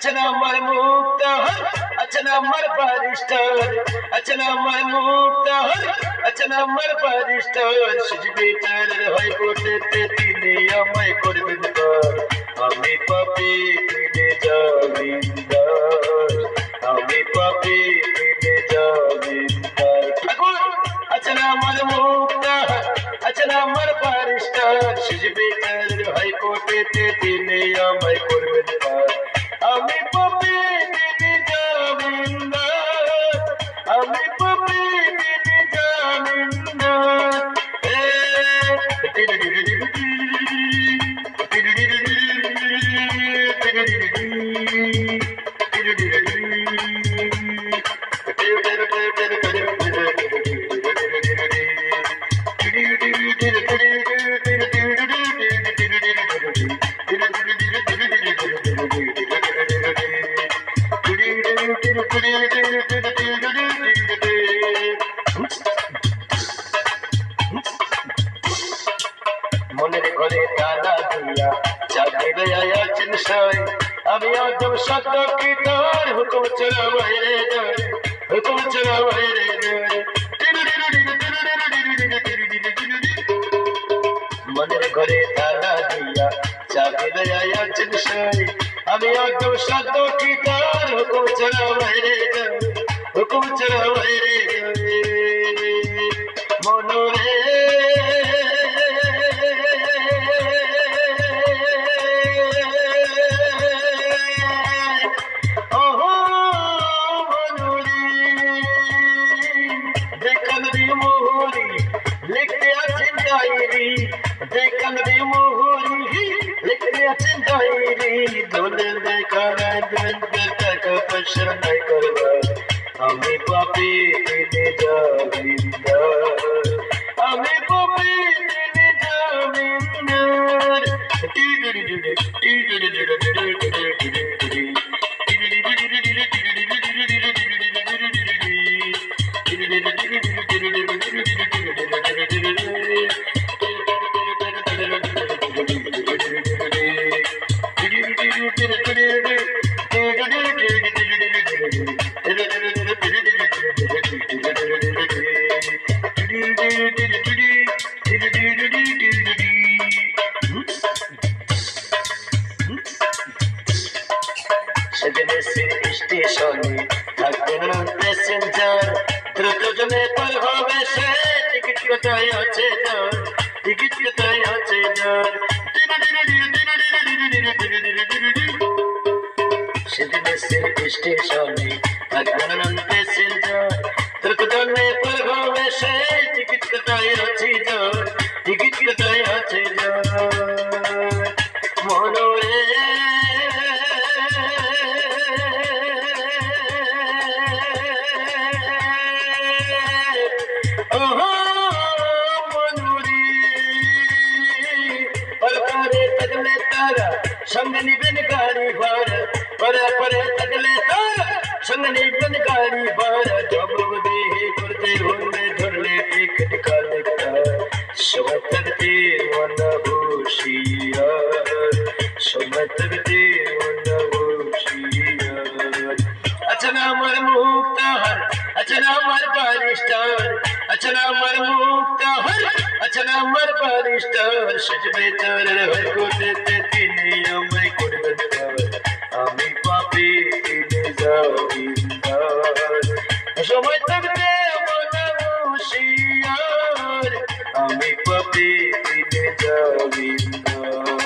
আচনা আমার মুক্তার আচনা আমার বারিস্টার আচনা আমার মুক্তার আচনা আমার বারিস্টার সুজবেটার হাইকোর্টেতে তিনি আমায় করবেন পার আমি পাপী তিনি জামিনদার আমি পাপী তিনি জামিনদার ঠাকুর আচনা আমার মুক্তার আচনা আমার বারিস্টার সুজবেটার হাইকোর্টেতে তিনি আমায় করবেন পার আমি পাপী তিনি জামিনদার আমি পাপী তিনি জামিনদার মনের ঘরে তালা দিয়া চাঁদের আছেন সাই আমি আদম সত্য কি তোর হুকুম চলা বাইরে যায় হুকুম চলা বাইরে যায় মনের ঘরে তালা দিয়া চাঁদের আছেন সাই আমি আদম সত্য কি তোর হুকুম চলা বাইরে যায় হুকুম চলা বাইরে যায় মনোরে লিখতে আছেন ডায়েরি দেখান রে মোহরি লিখতে আছেন ডায়েরি দোলের দেখায় টাকা পয়সা নাই করবার আমি পাপী তিনি জামিনদার আমি পাপী তিনি জামিনদার স্টেশনে থাকবেন প্যাসেঞ্জার দ্রুত জনে পার হবে সে টিকিট কোথায় আছে যার টিকিট কোথায় আছে যার সেদিনে স্টেশনে থাকবেন প্যাসেঞ্জার দ্রুত জনে পার হবে সে টিকিট কোথায় আছে যার টিকিট কোথায় আছে যার মনোরে संग निबन गाड़ी भर परे परे तगले तारा संग निबन गाड़ी भर जब दे करते होने धरले टिकट कालता समतरते मन होशिया समतरते मन होशिया अचना मर मुक्तार अचना मर बारिस्टर अचना मर मुक्तार अचना मर बारिस्टर सजबे चल हर को देते তিনি আমায় করবেন পার আমি পাপী তিনি জামিনদার সময় থাকতে মনে হুঁশিয়ার আমি পাপী তিনি জামিনদার